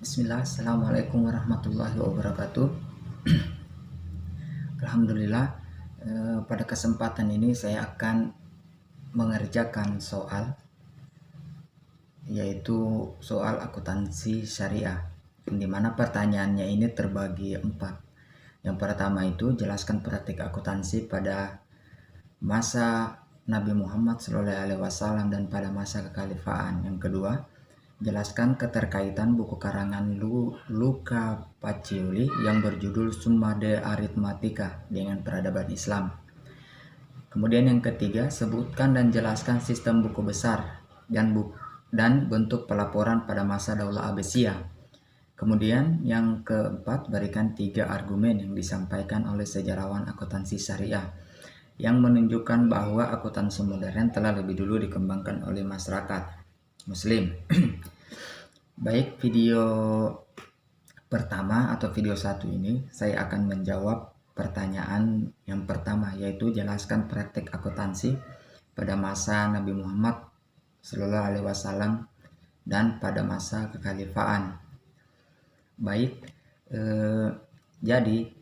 Bismillah, Assalamualaikum warahmatullahi wabarakatuh. Alhamdulillah, pada kesempatan ini saya akan mengerjakan soal, yaitu soal akuntansi syariah, di mana pertanyaannya ini terbagi 4. Yang pertama itu jelaskan praktik akuntansi pada masa Nabi Muhammad SAW dan pada masa kekhalifahan. Yang kedua, jelaskan keterkaitan buku karangan Luca Pacioli yang berjudul Summa de Arithmetica dengan peradaban Islam. Kemudian yang ketiga, sebutkan dan jelaskan sistem buku besar dan bentuk pelaporan pada masa Daulah Abbasiyah. Kemudian yang keempat, berikan 3 argumen yang disampaikan oleh sejarawan akuntansi syariah yang menunjukkan bahwa akuntansi modern telah lebih dulu dikembangkan oleh masyarakat Muslim. Baik, video pertama atau video 1 ini saya akan menjawab pertanyaan yang pertama, yaitu jelaskan praktik akuntansi pada masa Nabi Muhammad SAW dan pada masa kekhalifahan. Baik, jadi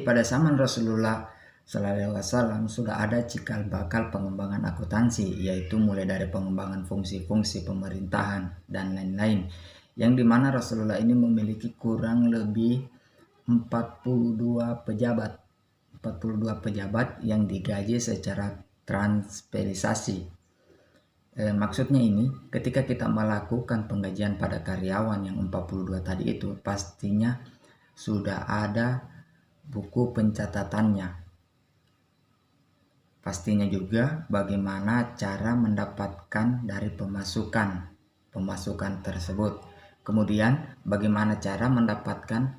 pada zaman Rasulullah SAW sudah ada cikal bakal pengembangan akuntansi, yaitu mulai dari pengembangan fungsi-fungsi pemerintahan dan lain-lain, yang dimana Rasulullah ini memiliki kurang lebih 42 pejabat yang digaji secara transferisasi. Maksudnya ini, ketika kita melakukan penggajian pada karyawan yang 42 tadi itu, pastinya sudah ada buku pencatatannya. Pastinya juga bagaimana cara mendapatkan dari pemasukan tersebut. Kemudian bagaimana cara mendapatkan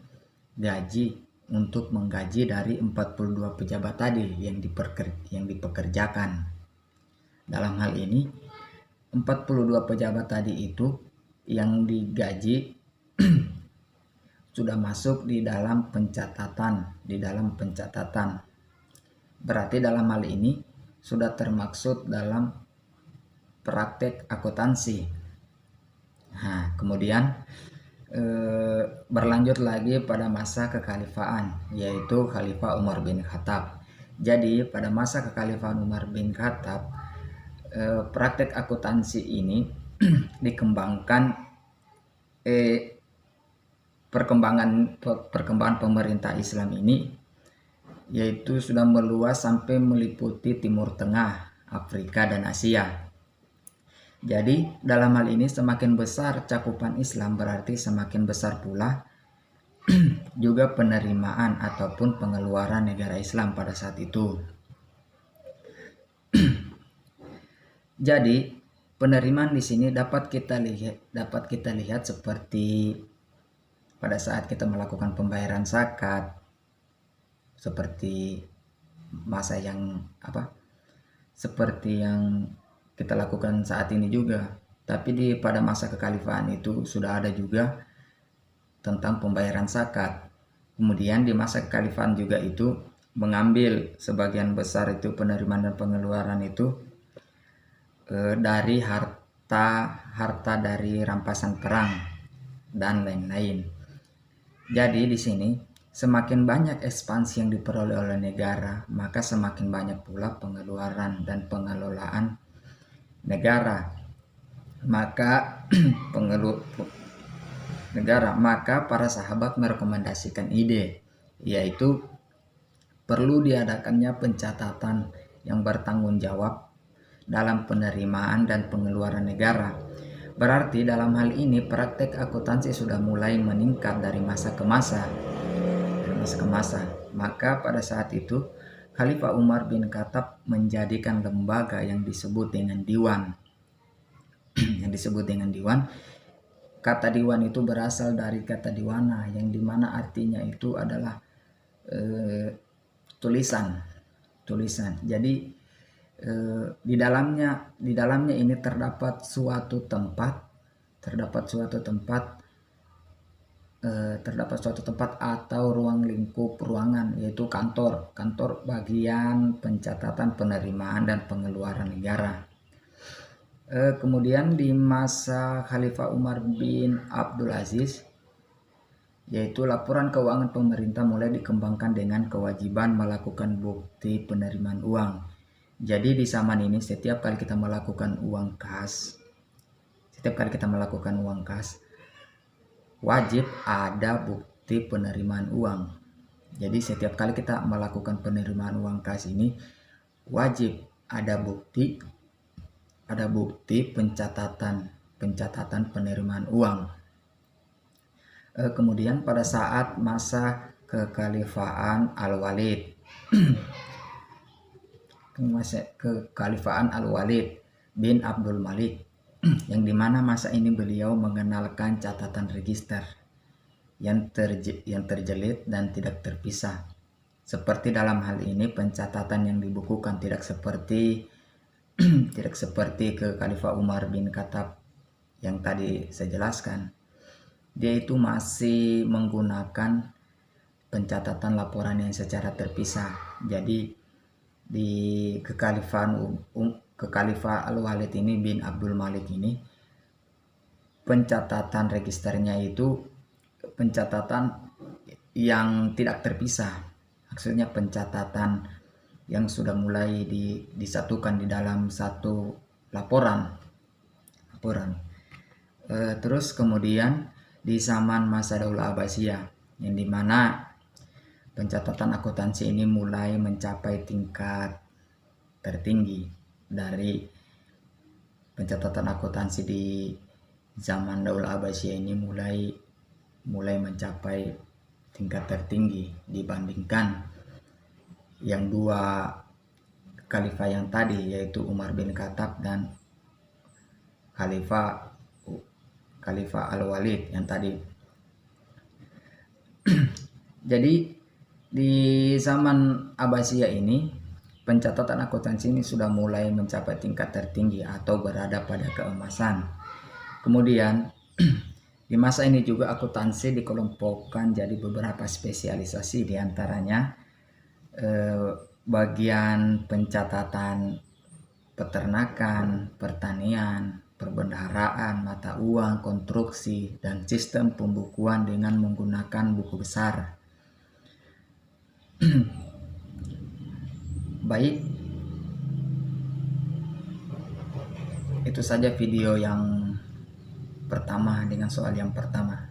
gaji untuk menggaji dari 42 pejabat tadi yang dipekerjakan. Dalam hal ini 42 pejabat tadi itu yang digaji sudah masuk di dalam pencatatan. Berarti dalam hal ini sudah termaksud dalam praktek akuntansi. Nah, kemudian berlanjut lagi pada masa kekhalifahan, yaitu Khalifah Umar bin Khattab. Jadi pada masa kekhalifahan Umar bin Khattab, praktek akuntansi ini dikembangkan. Perkembangan pemerintah Islam ini yaitu sudah meluas sampai meliputi Timur Tengah, Afrika, dan Asia. Jadi dalam hal ini semakin besar cakupan Islam, berarti semakin besar pula juga penerimaan ataupun pengeluaran negara Islam pada saat itu. Jadi penerimaan di sini dapat kita lihat seperti pada saat kita melakukan pembayaran zakat, seperti seperti yang kita lakukan saat ini juga. Tapi pada masa kekhalifahan itu sudah ada juga tentang pembayaran zakat. Kemudian di masa kekhalifahan juga itu mengambil sebagian besar itu penerimaan dan pengeluaran itu dari harta dari rampasan perang dan lain-lain. Jadi di sini semakin banyak ekspansi yang diperoleh oleh negara, maka semakin banyak pula pengeluaran dan pengelolaan negara. Maka para sahabat merekomendasikan ide, yaitu perlu diadakannya pencatatan yang bertanggung jawab dalam penerimaan dan pengeluaran negara. Berarti dalam hal ini praktek akuntansi sudah mulai meningkat dari masa ke masa. Maka pada saat itu Khalifah Umar bin Khattab menjadikan lembaga yang disebut dengan diwan. Kata diwan itu berasal dari kata diwana, yang dimana artinya itu adalah tulisan. Jadi di dalamnya ini terdapat suatu tempat atau ruang lingkup ruangan, yaitu kantor bagian pencatatan penerimaan dan pengeluaran negara. Kemudian di masa Khalifah Umar bin Abdul Aziz, yaitu laporan keuangan pemerintah mulai dikembangkan dengan kewajiban melakukan bukti penerimaan uang. Jadi di zaman ini setiap kali kita melakukan uang kas, wajib ada bukti penerimaan uang. Jadi setiap kali kita melakukan penerimaan uang kas ini wajib ada bukti pencatatan penerimaan uang. Kemudian pada saat masa kekhalifahan Al-Walid bin Abdul Malik, yang dimana masa ini beliau mengenalkan catatan register yang terjelit dan tidak terpisah. Seperti dalam hal ini pencatatan yang dibukukan tidak seperti ke Khalifah Umar bin Khattab yang tadi saya jelaskan. Dia itu masih menggunakan pencatatan laporan yang secara terpisah. Jadi di Kekhalifah Al-Walid ini bin Abdul Malik ini, pencatatan registernya itu pencatatan yang tidak terpisah. Maksudnya pencatatan yang sudah mulai disatukan di dalam satu laporan. Terus kemudian di zaman masa Daulah Abbasiyah, yang dimana pencatatan akuntansi ini mulai mencapai tingkat tertinggi. Dari pencatatan akuntansi di zaman Daulah Abbasiyah ini mulai mencapai tingkat tertinggi dibandingkan yang dua khalifah yang tadi, yaitu Umar bin Khattab dan Khalifah Al-Walid yang tadi. Jadi di zaman Abbasiyah ini pencatatan akuntansi ini sudah mulai mencapai tingkat tertinggi atau berada pada keemasan. Kemudian di masa ini juga akuntansi dikelompokkan jadi beberapa spesialisasi, diantaranya bagian pencatatan peternakan, pertanian, perbendaharaan, mata uang, konstruksi, dan sistem pembukuan dengan menggunakan buku besar. Baik, itu saja video yang pertama dengan soal yang pertama.